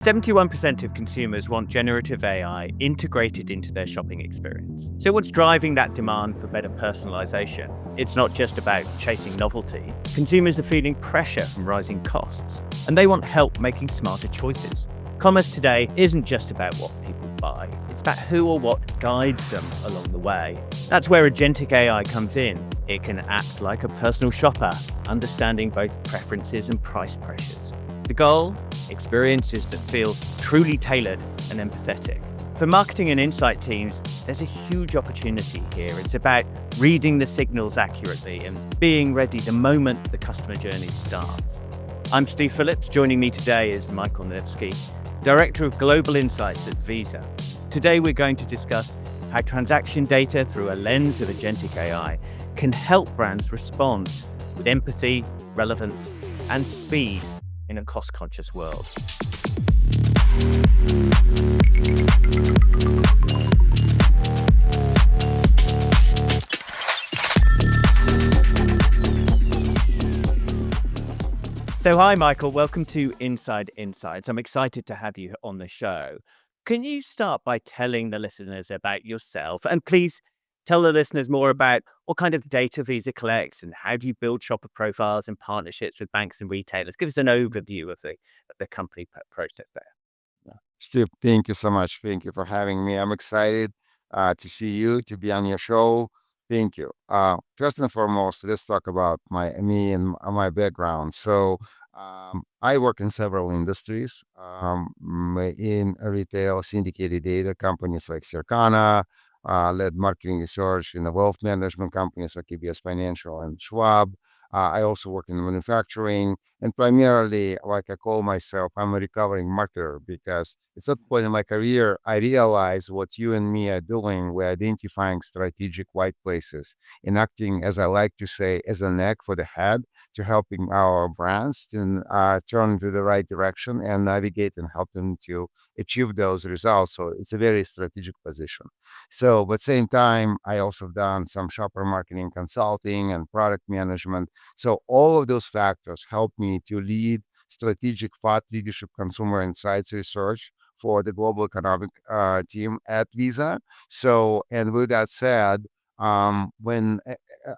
71% of consumers want generative AI integrated into their shopping experience. So, what's driving that demand for better personalization? It's not just about chasing novelty. Consumers are feeling pressure from rising costs, and they want help making smarter choices. Commerce today isn't just about what people buy, it's about who or what guides them along the way. That's where agentic AI comes in. It can act like a personal shopper, understanding both preferences and price pressures. The goal? Experiences that feel truly tailored and empathetic. For marketing and insight teams, there's a huge opportunity here. It's about reading the signals accurately and being ready the moment the customer journey starts. I'm Steve Phillips. Joining me today is Michael Nevski, Director of Global Insights at Visa. Today we're going to discuss how transaction data through a lens of agentic AI can help brands respond with empathy, relevance, and speed in a cost-conscious world. So hi, Michael. Welcome to Inside Insights. I'm excited to have you on the show. Can you start by telling the listeners about yourself? And please tell the listeners more about what kind of data Visa collects and how do you build shopper profiles and partnerships with banks and retailers? Give us an overview of the company process there. Steve, thank you so much. Thank you for having me. I'm excited to see you, to be on your show. Thank you. First and foremost, let's talk about me and my background. I work in several industries, in retail, syndicated data companies like Circana, led marketing research in the wealth management companies like EBS Financial and Schwab. I also work in manufacturing, and primarily, like I call myself, I'm a recovering marketer because at that point in my career, I realized what you and me are doing. We're identifying strategic white places and acting, as I like to say, as a neck for the head to helping our brands to turn into the right direction and navigate and help them to achieve those results. So it's a very strategic position. So, but same time, I also done some shopper marketing consulting and product management. So all of those factors help me to lead strategic thought leadership consumer insights research for the global economic team at Visa. So, and with that said, when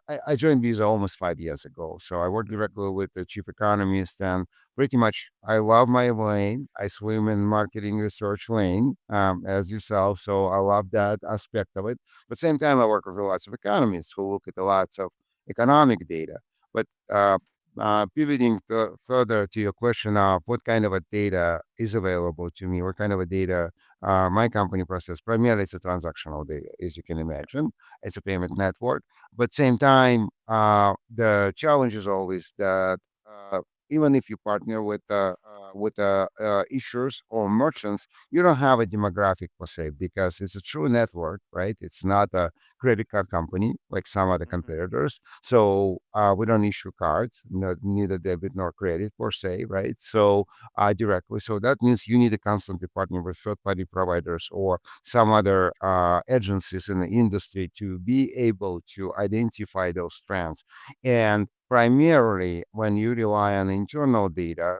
I joined Visa almost 5 years ago, so I worked directly with the chief economist, and pretty much I love my lane. I swim in marketing research lane, as yourself, so I love that aspect of it. But same time, I work with lots of economists who look at lots of economic data. But pivoting further to your question of what kind of a data is available to me, what kind of a data my company process, primarily it's a transactional data, as you can imagine. It's a payment network. But same time, the challenge is always that even if you partner with issuers or merchants, you don't have a demographic per se because it's a true network, right? It's not a credit card company like some other competitors. So we don't issue cards, neither debit nor credit per se, right? So directly. So that means you need to constantly partner with third-party providers or some other agencies in the industry to be able to identify those trends. And primarily, when you rely on internal data,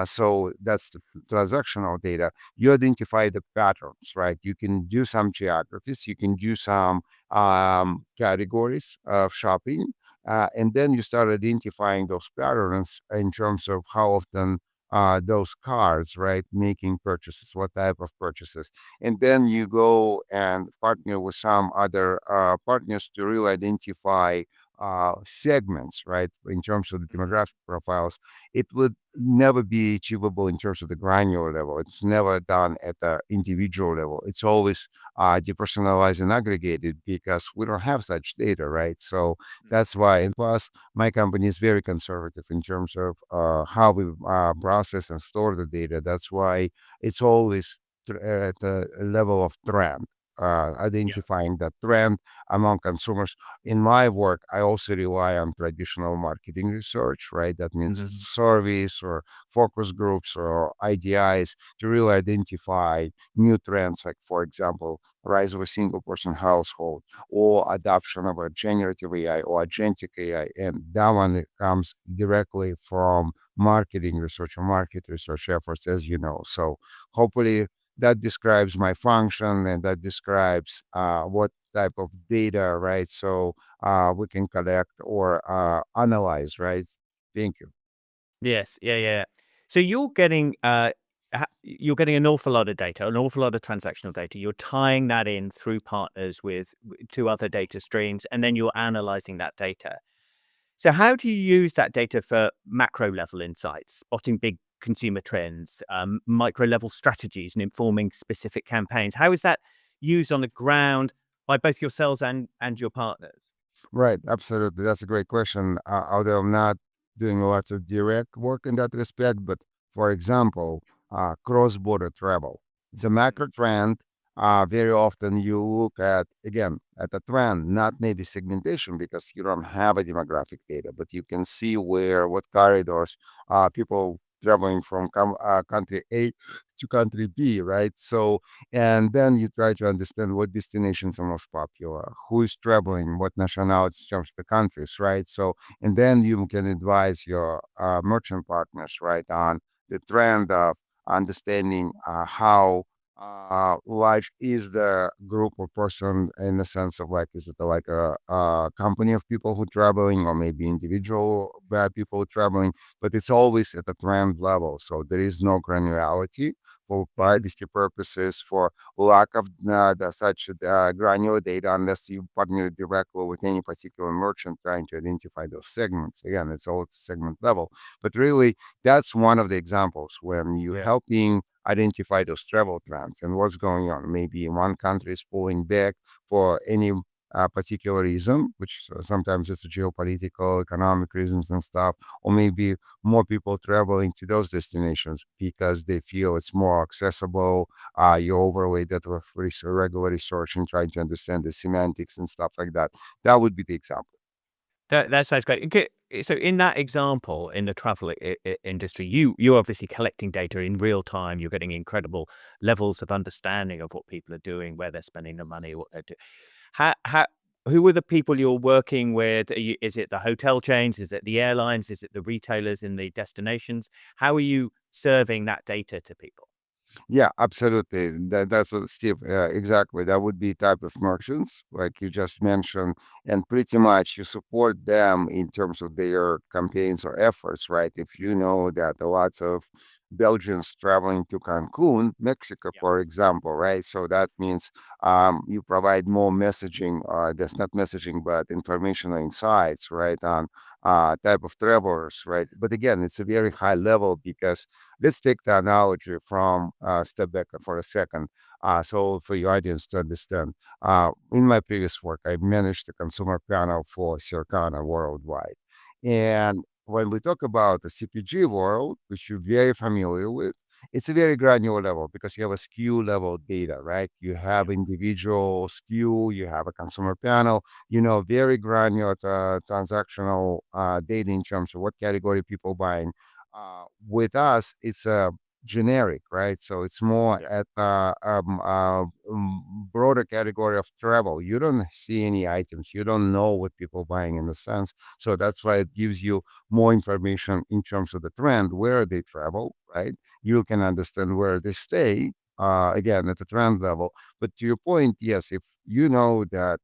so that's the transactional data, you identify the patterns, right? You can do some geographies, you can do some categories of shopping, and then you start identifying those patterns in terms of how often those cards, right, making purchases, what type of purchases. And then you go and partner with some other partners to really identify segments, right, in terms of the demographic profiles. It would never be achievable in terms of the granular level. It's never done at the individual level. It's always depersonalized and aggregated because we don't have such data, right? So that's why. And plus, my company is very conservative in terms of how we process and store the data. That's why it's always at the level of trend. Yeah. identifying that trend among consumers. In my work, I also rely on traditional marketing research, right? That means Mhm. surveys or focus groups or IDIs to really identify new trends, like, for example, rise of a single person household or adoption of a generative AI or agentic AI. And that one comes directly from marketing research or market research efforts, as you know. So hopefully that describes my function and that describes what type of data, right? So we can collect or analyze, right? Thank you. Yes. Yeah, yeah. So you're getting an awful lot of data, an awful lot of transactional data. You're tying that in through partners with to other data streams, and then you're analyzing that data. So how do you use that data for macro level insights, spotting big consumer trends, micro level strategies, and informing specific campaigns? How is that used on the ground by both yourselves and your partners? Right, absolutely. That's a great question. Although I'm not doing lots of direct work in that respect, but for example, cross-border travel. It's a macro trend. Very often you look at, again, at a trend, not maybe segmentation because you don't have a demographic data, but you can see what corridors people traveling from country A to country B, right? So and then you try to understand what destinations are most popular, who is traveling, what nationalities comes to the countries, right? So, and then you can advise your merchant partners, right, on the trend of understanding how large is the group or person in the sense of like, is it like a company of people who traveling or maybe individual bad people traveling, but it's always at the trend level. So there is no granularity for Yeah. privacy purposes, for lack of such granular data, unless you partner directly with any particular merchant trying to identify those segments. Again, it's all at segment level. But really, that's one of the examples when you Yeah. helping identify those travel trends and what's going on. Maybe one country is pulling back for any particular reason, which sometimes it's a geopolitical, economic reasons and stuff, or maybe more people traveling to those destinations because they feel it's more accessible. You overlay that with regular research and trying to understand the semantics and stuff like that. That would be the example. That sounds great. Okay, so in that example, in the travel industry, you're obviously collecting data in real time. You're getting incredible levels of understanding of what people are doing, where they're spending their money, what they're doing. How who are the people you're working with? Is it the hotel chains? Is it the airlines? Is it the retailers in the destinations? How are you serving that data to people? Yeah, absolutely. That's what Steve, exactly. That would be type of merchants, like you just mentioned, and pretty much you support them in terms of their campaigns or efforts, right? If you know that a lot of Belgians traveling to Cancun, Mexico, Yeah. for example, right? So that means you provide more messaging, that's not messaging, but informational insights, right, on type of travelers, right? But again, it's a very high level because let's take the analogy from step back for a second. So for your audience to understand, in my previous work, I managed the consumer panel for Circana worldwide. And when we talk about the CPG world, which you're very familiar with, it's a very granular level because you have a SKU level data, right? You Yeah. have individual SKU, you have a consumer panel, very granular transactional data in terms of what category people buying. With us, it's a generic, right? So it's more Yeah. at broader category of travel. You don't see any items. You don't know what people buying in the sense. So that's why it gives you more information in terms of the trend, where they travel, right? You can understand where they stay. Again, at the trend level. But to your point, yes, if you know that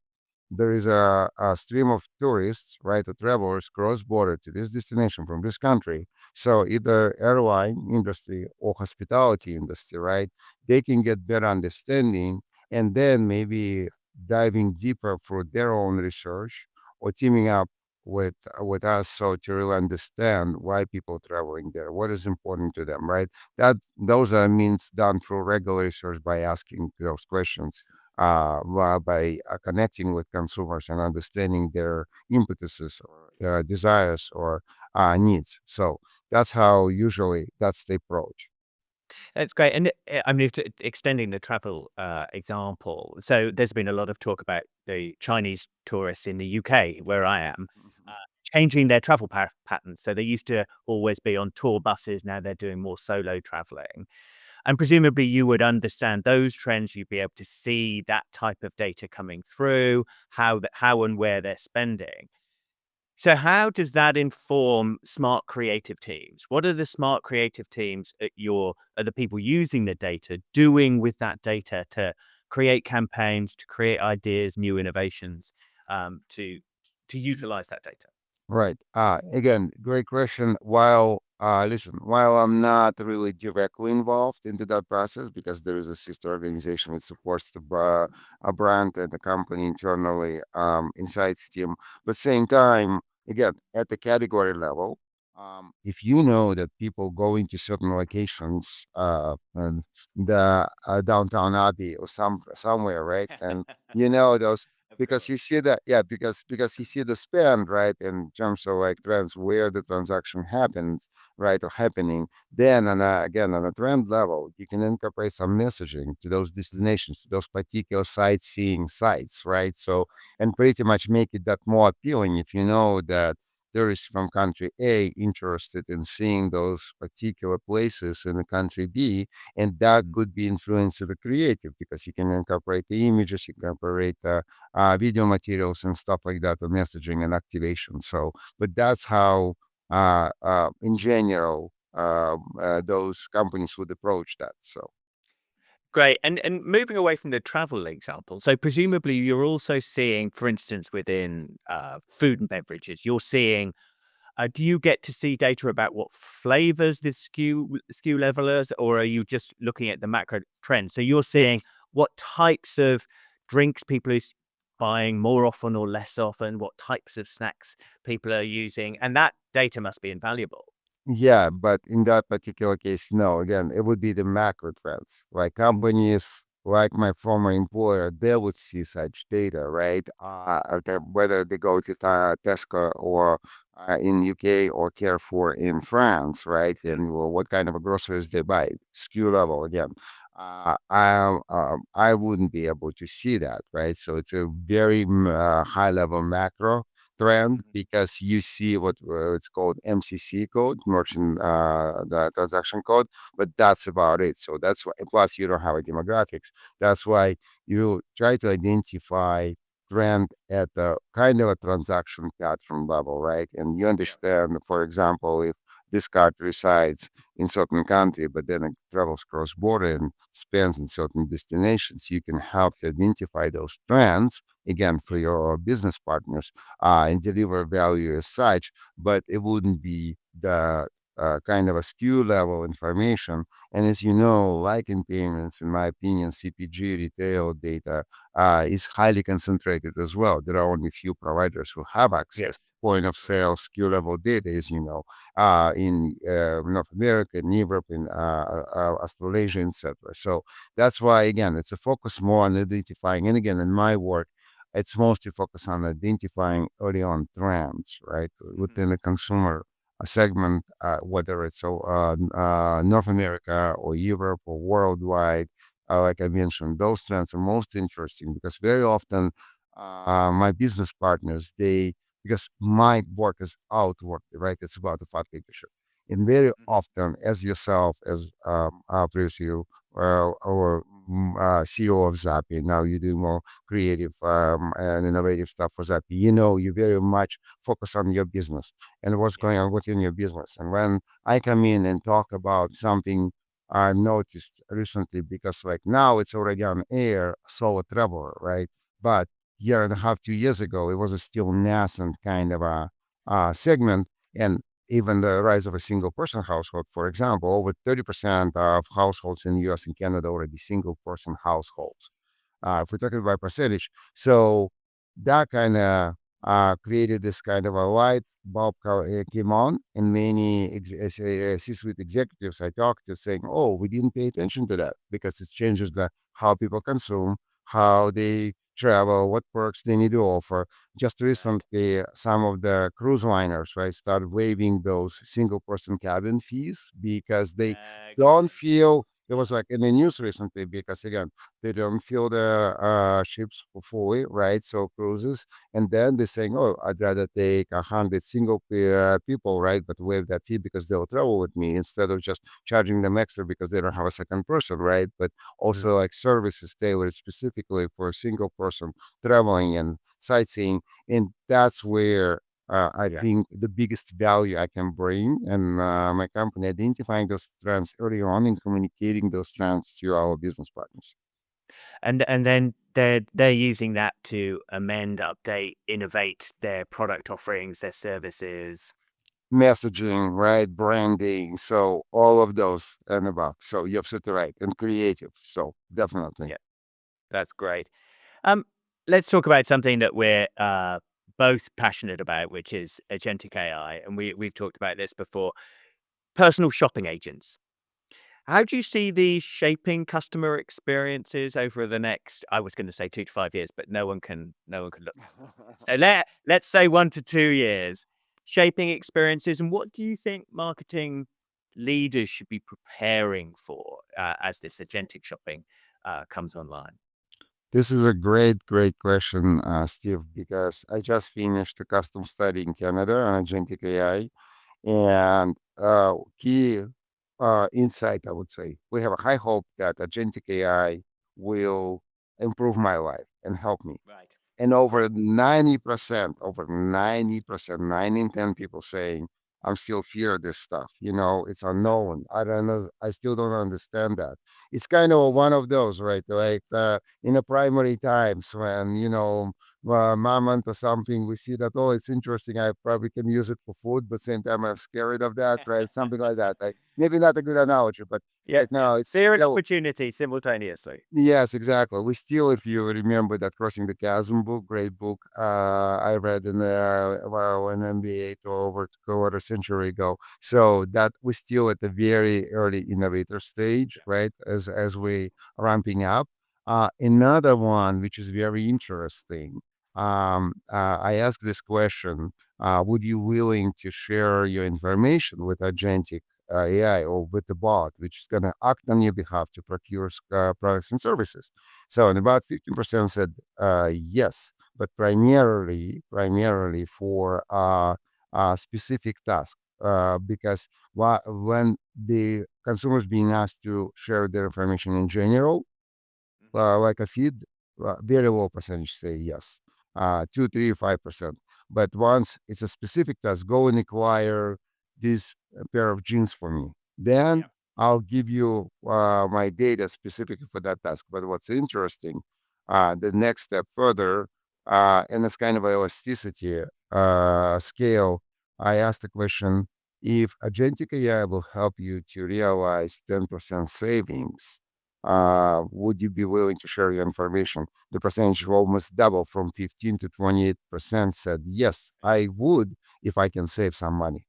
there is a stream of tourists, right, or travelers cross border to this destination from this country. So either airline industry or hospitality industry, right, they can get better understanding and then maybe diving deeper for their own research or teaming up with us so to really understand why people traveling there, what is important to them, right? That those are means done through regular research by asking those questions by connecting with consumers and understanding their impetuses or desires or needs. So that's how usually that's the approach. That's great. And I mean, extending the travel example, so there's been a lot of talk about the Chinese tourists in the UK, where I am, uh, Mhm. changing their travel patterns. So they used to always be on tour buses. Now they're doing more solo traveling. And presumably you would understand those trends. You'd be able to see that type of data coming through, how and where they're spending. So how does that inform smart creative teams? What are the smart creative teams are the people using the data doing with that data to create campaigns, to create ideas, new innovations, to utilize that data? Right. Again, great question. Listen, while I'm not really directly involved into that process because there is a sister organization which supports a brand and the company internally, inside Steam, but same time, again, at the category level, if you know that people go into certain locations, and the downtown Abbey or somewhere, right, and you know those Of because you course. see that, yeah, because you see the spend, right, in terms of like trends where the transaction happens, right, or happening. Then again, on a trend level, you can incorporate some messaging to those destinations, to those particular sightseeing sites, right? So, and pretty much make it that more appealing if you know that there is from country A interested in seeing those particular places in the country B, and that could be influenced to the creative because you can incorporate the images, you can incorporate the video materials and stuff like that, or messaging and activation. So, but that's how, in general, those companies would approach that. So, Great. And moving away from the travel example, so presumably you're also seeing, for instance, within food and beverages, you're seeing. Do you get to see data about what flavors the SKU level is, or are you just looking at the macro trend? So you're seeing what types of drinks people are buying more often or less often, what types of snacks people are using, and that data must be invaluable. yeah, but in that particular case, no. Again, it would be the macro trends. Like companies like my former employer, they would see such data, right? Okay, whether they go to Tesco or in UK or Carrefour in France, right? And what kind of groceries they buy, SKU level again. I wouldn't be able to see that, right? So it's a very high level macro trend Mhm. because you see what it's called MCC code, merchant the transaction code, but that's about it. So that's why. Plus, you don't have a demographics. That's why you try to identify trend at the kind of a transaction pattern level, right? And you Yeah. understand, for example, if this card resides in certain country, but then it travels cross border and spends in certain destinations, you can help to identify those trends again for Yeah. your business partners and deliver value as such, but it wouldn't be the kind of a SKU level information. And as you know, like in payments, in my opinion, CPG retail data is highly concentrated as well. There are only few providers who have access Yes. point of Of course. sale SKU level data, as you know, in North America, in Europe, in Australasia, etc. So that's why, again, it's a focus more on identifying. And again, in my work, it's mostly focused on identifying early on trends, right, Mhm. within the consumer segment, whether it's North America or Europe or worldwide. Like I mentioned, those trends are most interesting because very often my business partners, because my work is outward, right? It's about the fat leadership. And very Mhm. often, as yourself, as previous you, or CEO of Zappy, now you do more creative and innovative stuff for Zappy. You know, you very much focus on your business and what's Yeah. going on within your business. And when I come in and talk about something I noticed recently, because like now it's already on air, solo traveler, right? But year and a half, 2 years ago, it was a still nascent kind of a segment. And even the rise of a single person household, for example, over 30% of households in the US and Canada already single person households. If we're talking about percentage. So that kind of created this kind of a light bulb came on, and many C-suite executives I talked to saying, "Oh, we didn't pay attention to that because it changes the how people consume, how they travel, what perks they need to offer. Just Right. recently, some of the cruise liners, right, started waiving those single person cabin fees because they don't Okay. feel, it was like in the news recently, because again, they don't feel the ships fully, right? So cruises, and then they're saying, "Oh, I'd rather take 100 single people, right, but waive that fee because they'll travel with me instead of just charging them extra because they don't have a second person, right?" But also like services tailored specifically for a single person traveling and sightseeing, and that's where I Yeah. think the biggest value I can bring, and my company identifying those trends early on and communicating those trends to our business partners. And then they're using that to amend, update, innovate their product offerings, their services. Messaging, right? Branding. So all of those and above. So you're absolutely right. And creative. So definitely. Yeah, that's great. Um, let's talk about something that we're both passionate about, which is agentic AI, and we've talked about this before. Personal shopping agents. How do you see these shaping customer experiences over the next, I was going to say 2 to 5 years, but no one can look. So let's say 1 to 2 years, shaping experiences. And what do you think marketing leaders should be preparing for as this agentic shopping comes online? This is a great question, Steve, because I just finished a custom study in Canada on agentic AI. And key insight, I would say, we have a high hope that agentic AI will improve my life and help me. Right. And over 90%, 9 in 10 people saying, I'm still fear of this stuff. It's Yeah. unknown. I don't know. I still don't understand that. It's kind of one of those, right? Like in the primary times when, mom onto something, we see that, oh, it's interesting. I probably can use it for food, but same time I'm scared of that, right? Something like that. Like maybe not a good analogy, but Yeah, right yeah. now it's Fear and still. opportunity simultaneously. Yes, exactly. We still, if you remember that Crossing the Chasm book, great book, I read in well, an MBA to over to quarter century ago. So that we're still at the very early innovator stage, Yeah. right? As we ramping up. Another one which is very interesting. I asked this question: would you willing to share your information with agentic AI or with the bot, which is going to act on your behalf to procure products and services? So, and about 15% said yes, but primarily for specific tasks. Because when the consumers being asked to share their information in general, Hmm. like a feed, very low percentage say yes, 2, 3, 5%. But once it's a specific task, go and acquire this pair of jeans for me. Then Yeah. I'll give you my data specifically for that task. But what's interesting, the next step further, and it's kind of elasticity scale. I asked the question: if agentic AI will help you to realize 10% savings, would you be willing to share your information? The percentage almost double from 15 to 28% said, yes, I would if I can save some money.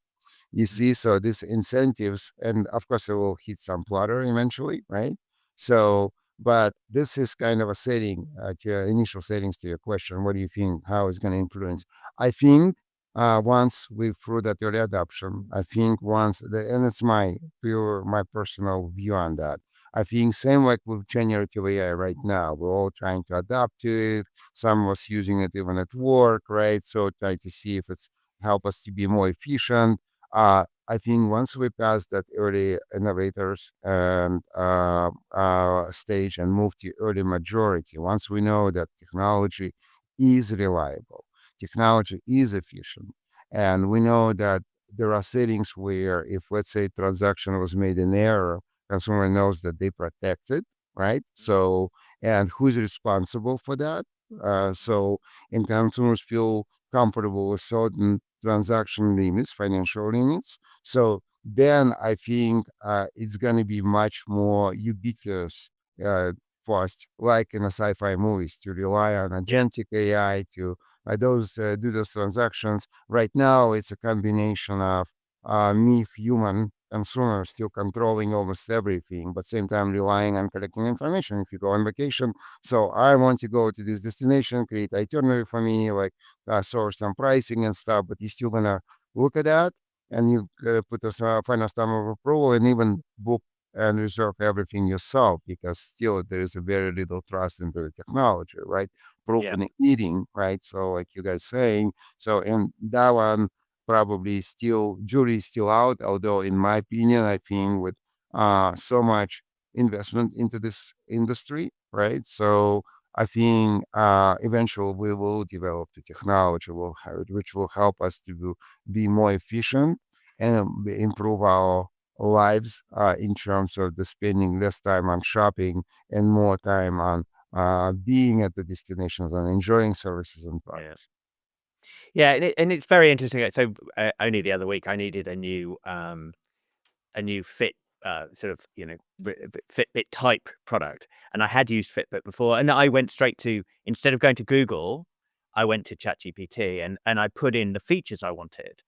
You Mhm. see, so these incentives, and of course, it will hit some platter eventually, right? So, but this is kind of a setting to your initial settings to your question. What do you think? How it's going to influence? I think once we through that early adoption, I think and it's my personal view on that. I think same like with generative AI right now, we're all trying to adapt to it. Some of us using it even at work, right? So try to see if it's help us to be more efficient. I think once we pass that early innovators and stage and move to early majority, once we know that technology is reliable, technology is efficient, and we know that there are settings where if, let's say, transaction was made in error, consumer knows that they protect it, right? Mhm. So, and who's responsible for that? So, and consumers feel comfortable with certain transaction limits, financial limits. So then I think it's going to be much more ubiquitous uh, first, like in a sci-fi movies, to rely on Yeah. agentic AI to those do those transactions. Right now, it's a combination of me, human, consumer still controlling almost everything, but same time relying on collecting information. If you go on vacation, so I want to go to this destination, create itinerary for me, like source some pricing and stuff, but you're still gonna look at that and you put a final stamp of approval and even book and reserve everything yourself because still there is a very little trust into the technology, right? Proof Yeah. in eating, right? So like you guys saying, so and that one probably still jury is still out. Although in my opinion, I think with so much investment into this industry, right? So I think eventually we will develop the technology which will help us to be more efficient and improve our lives in terms of the spending less time on shopping and more time on being at the destinations and enjoying services and Yeah. products. Yeah, and it's very interesting. So, only the other week, I needed a new Fit, sort of, Fitbit type product, and I had used Fitbit before, and I went straight to instead of going to Google, I went to ChatGPT and I put in the features I wanted,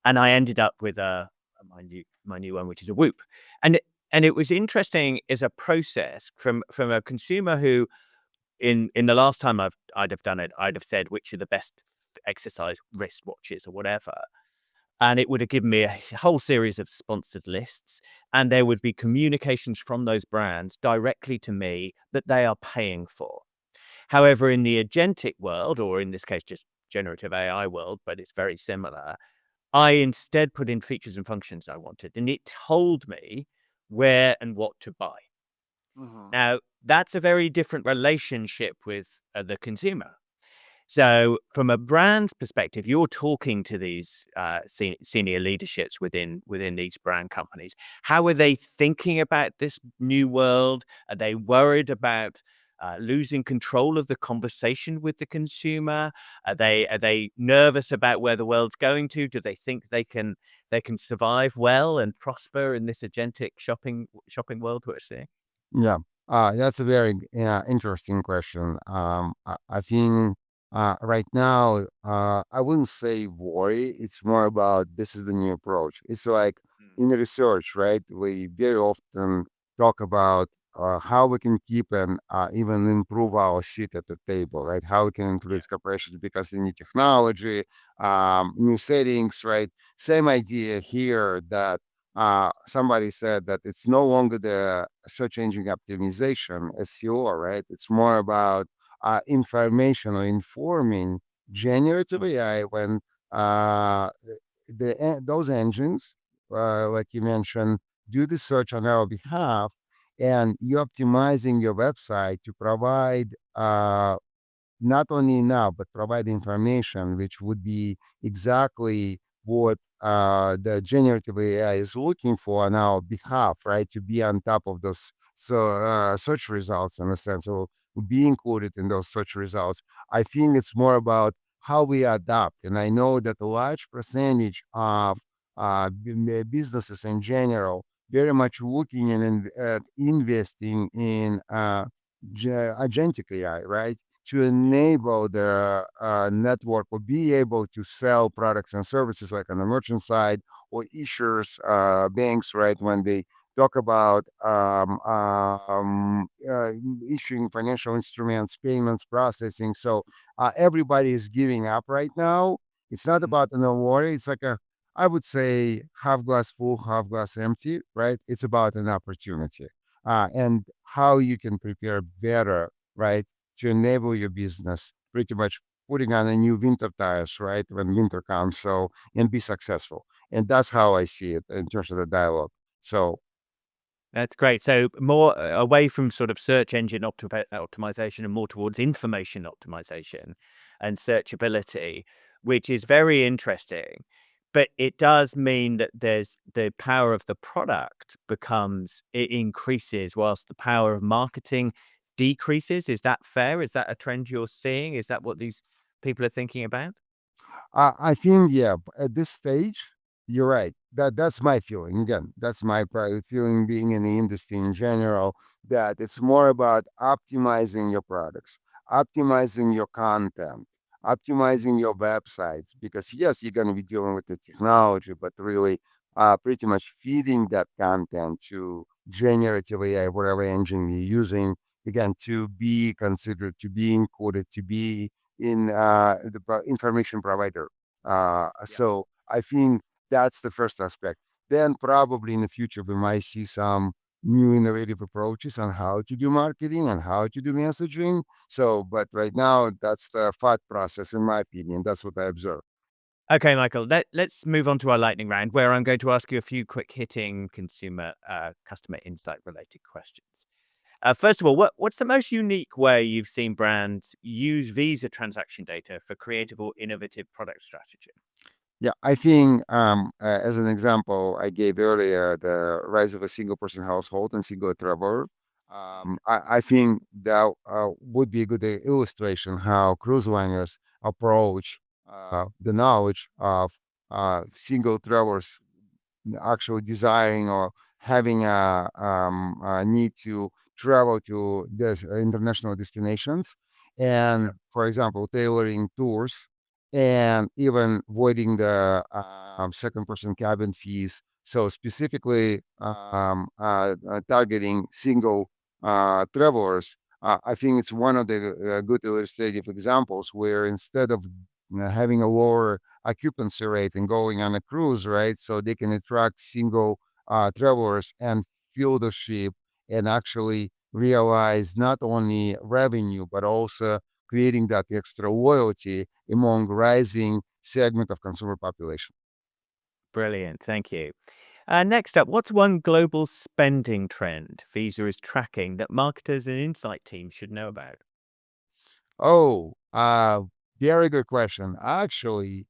and I ended up with my new one, which is a Whoop, and it was interesting as a process from a consumer who in the last time I'd have done it, I'd have said which are the best exercise wristwatches or whatever. And it would have given me a whole series of sponsored lists, and there would be communications from those brands directly to me that they are paying for. However, in the agentic world, or in this case, just generative AI world, but it's very similar, I instead put in features and functions I wanted, and it told me where and what to buy. Mhm. Now, that's a very different relationship with the consumer. So, from a brand perspective, you're talking to these senior leaderships within these brand companies. How are they thinking about this new world? Are they worried about losing control of the conversation with the consumer? Are they nervous about where the world's going to? Do they think they can survive well and prosper in this agentic shopping world we're seeing? Yeah, that's a very interesting question. I think right now, I wouldn't say worry. It's more about this is the new approach. It's like Mm. in research, right? We very often talk about how we can keep and even improve our seat at the table, right? How we can Yeah. influence corporations because of new technology, new settings, right? Same idea here that somebody said that it's no longer the search engine optimization SEO, right? It's more about information or informing generative Mm. AI when uh, those engines, like you mentioned, do the search on our behalf, and you're optimizing your website to provide not only now, but provide information which would be exactly what the generative AI is looking for on our behalf, right? To be on top of those search results in a sense, or be included in those search results. I think it's more about how we adapt. And I know that a large percentage of businesses in general very much looking at investing in agentic AI, right? To enable the network or be able to sell products and services like on the merchant side or issuers, banks, right? When they talk about issuing financial instruments, payments, processing. So everybody is giving up right now. It's not Mm. about no worry. It's like I would say, half glass full, half glass empty, right? It's about an opportunity and how you can prepare better, right? To enable your business, pretty much putting on a new winter tires, right? When winter comes, so and be successful. And that's how I see it in terms of the dialogue. So That's great. So more away from sort of search engine optimization and more towards information optimization and searchability, which is very interesting. But it does mean that there's the power of the product becomes it increases whilst the power of marketing decreases. Is that fair? Is that a trend you're seeing? Is that what these people are thinking about? I think, yeah, at this stage, you're right. That's my feeling. Again, that's my private feeling being in the industry in general, that it's more about optimizing your products, optimizing your content, optimizing your websites. Because yes, you're gonna be dealing with the technology, but really pretty much feeding that content to generative AI, whatever engine you're using, again, to be considered, to be encoded, to be in information provider. Yeah. So I think that's the first aspect. Then probably in the future we might see some new innovative approaches on how to do marketing and how to do messaging. So, but right now that's the thought process, in my opinion. That's what I observe. Okay, Michael, let's move on to our lightning round, where I'm going to ask you a few quick hitting customer insight related questions. First of all, what's the most unique way you've seen brands use Visa transaction data for creative or innovative product strategy? Yeah, I think as an example I gave earlier, the rise of a single person household and single traveler. I think that would be a good illustration how cruise liners approach the knowledge of single travelers actually desiring or having a need to travel to this international destinations, and for example tailoring tours and even voiding the second person cabin fees, so specifically targeting single travelers. I think it's one of the good illustrative examples where instead of having a lower occupancy rate and going on a cruise, right? So they can attract single travelers and fuel the ship and actually realize not only revenue, but also creating that extra loyalty among rising segment of consumer population. Brilliant, thank you. Next up, what's one global spending trend Visa is tracking that marketers and insight teams should know about? Oh, very good question. Actually,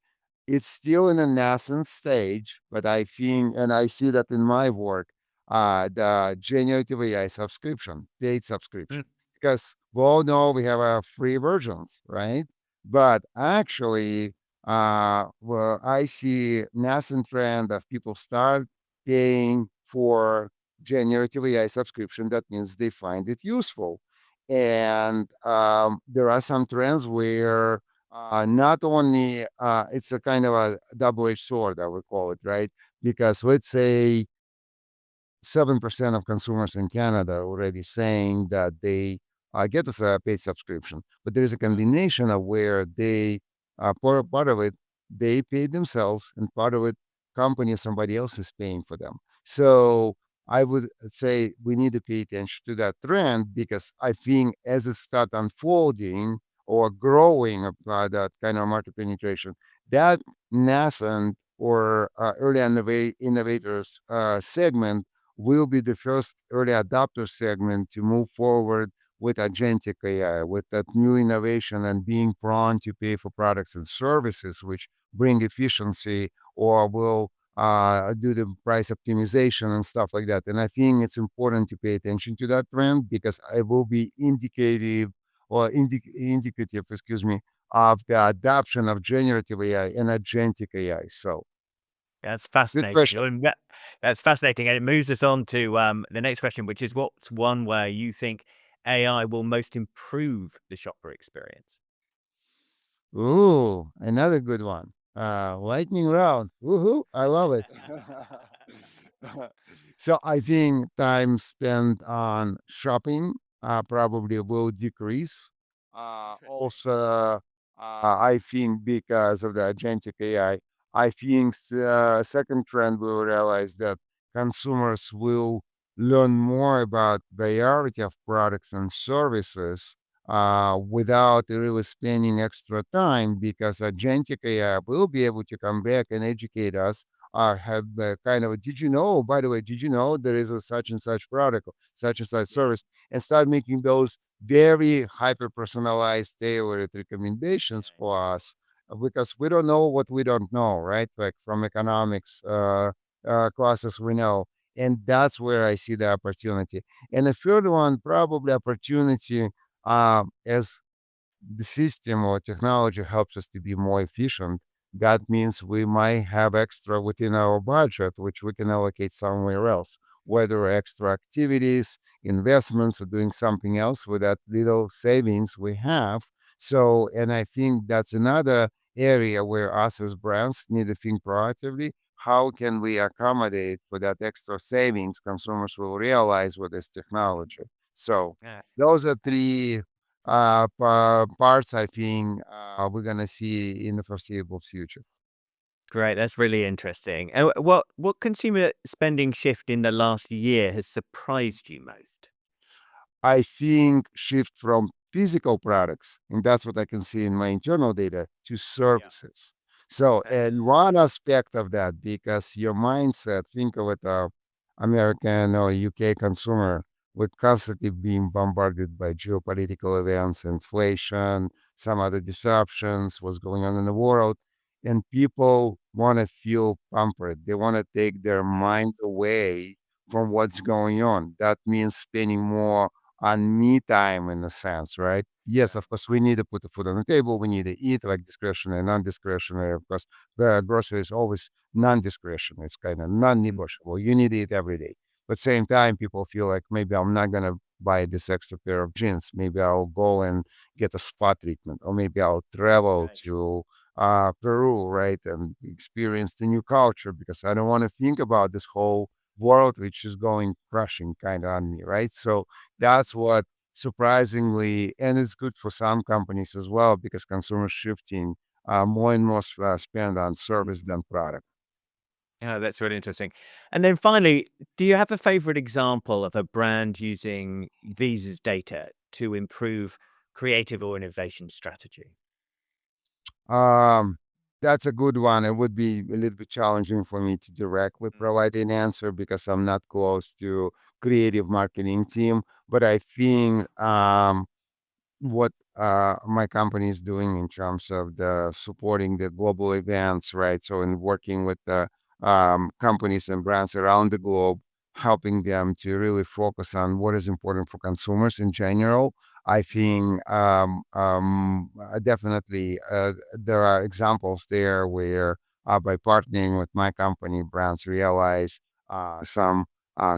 it's still in a nascent stage, but I think, and I see that in my work, the generative AI subscription, paid Mm. subscription, because we all know we have free versions, right? But actually, well, I see nascent trend of people start paying for generative AI subscription. That means they find it useful, and there are some trends where not only it's a kind of a double-edged sword, I would call it, right? Because let's say 7% of consumers in Canada are already saying that they get us a paid subscription, but there is a combination of where they part of it they pay themselves, and part of it company or somebody else is paying for them. So I would say we need to pay attention to that trend, because I think as it starts unfolding or growing that kind of market penetration, that nascent or early innovators segment will be the first early adopter segment to move forward with agentic AI, with that new innovation and being prone to pay for products and services which bring efficiency or will do the price optimization and stuff like that. And I think it's important to pay attention to that trend, because it will be indicative or indicative, excuse me, of the adoption of generative AI and agentic AI. So That's good fascinating. question. That's fascinating, and it moves us on to the next question, which is what's one way you think AI will most improve the shopper experience? Ooh, another good one. Lightning round. Woohoo! I love it. So I think time spent on shopping probably will decrease. Interesting. Also, I think because of the agentic AI, I think second trend we will realize that consumers will learn more about variety of products and services without really spending extra time, because agentic AI will be able to come back and educate us or have the kind of, did you know, by the way, did you know there is a such and such product, such and such Yeah. service, and start making those very hyper personalized tailored recommendations for us, because we don't know what we don't know, right? Like from economics classes we know. And that's where I see the opportunity. And the third one, probably opportunity as the system or technology helps us to be more efficient, that means we might have extra within our budget, which we can allocate somewhere else, whether extra activities, investments, or doing something else with that little savings we have. So, and I think that's another area where us as brands need to think proactively. how can we accommodate for that extra savings consumers will realize with this technology. So Yeah. those are three parts I think we're gonna see in the foreseeable future. Great. That's really interesting. And what consumer spending shift in the last year has surprised you most? I think shift from physical products, and that's what I can see in my internal data, to Yeah. services. So, Okay. and one aspect of that, because your mindset, think of it, American or UK consumer, would constantly being bombarded by geopolitical events, inflation, some other disruptions, what's going on in the world, and people want to feel pampered. They want to take their mind away from what's going on. That means spending more on me time in a sense, right? Yes, Yeah. of course, we need to put the food on the table. We need to eat like discretionary, non-discretionary. Of course, the grocery is always non-discretionary. It's kind of Mm. non-negotiable. You need to eat every day. But same time, people feel like maybe I'm not gonna buy this extra pair of jeans. Maybe I'll go and get a spa treatment, or maybe I'll travel Right. to Peru, right, and experience the new culture because I don't want to think about this whole world which is going crashing kind of on me, right? So that's what surprisingly, and it's good for some companies as well because consumers shifting more and more spend on service Mm. than product. Yeah, that's really interesting. And then finally, do you have a favorite example of a brand using Visa's data to improve creative or innovation strategy? Um, that's a good one. It would be a little bit challenging for me to directly Mm. provide an answer because I'm not close to creative marketing team. But I think what my company is doing in terms of the supporting the global events, right? So in working with the companies and brands around the globe, helping them to really focus on what is important for consumers in general. I think definitely there are examples there where by partnering with my company, brands realize some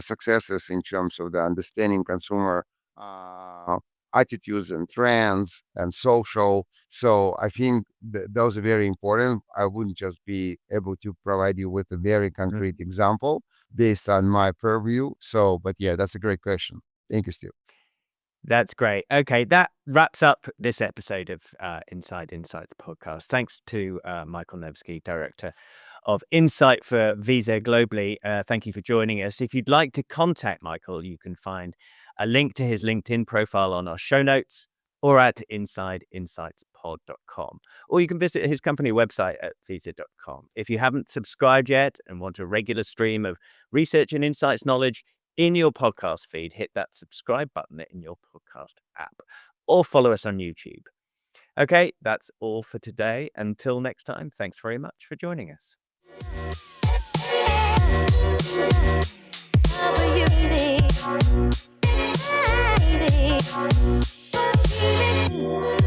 successes in terms of the understanding consumer uh, attitudes and trends and social. So I think those are very important. I wouldn't just be able to provide you with a very concrete example based on my purview. So, but yeah, that's a great question. Thank you, Steve. That's great. Okay, that wraps up this episode of Inside Insights podcast. Thanks to Michael Nevski, Director of Insight for Visa globally. Thank you for joining us. If you'd like to contact Michael, you can find a link to his LinkedIn profile on our show notes or at insideinsightspod.com. Or you can visit his company website at visa.com. If you haven't subscribed yet and want a regular stream of research and insights knowledge, in your podcast feed, hit that subscribe button in your podcast app or follow us on YouTube. Okay, that's all for today. Until next time, thanks very much for joining us. Easy.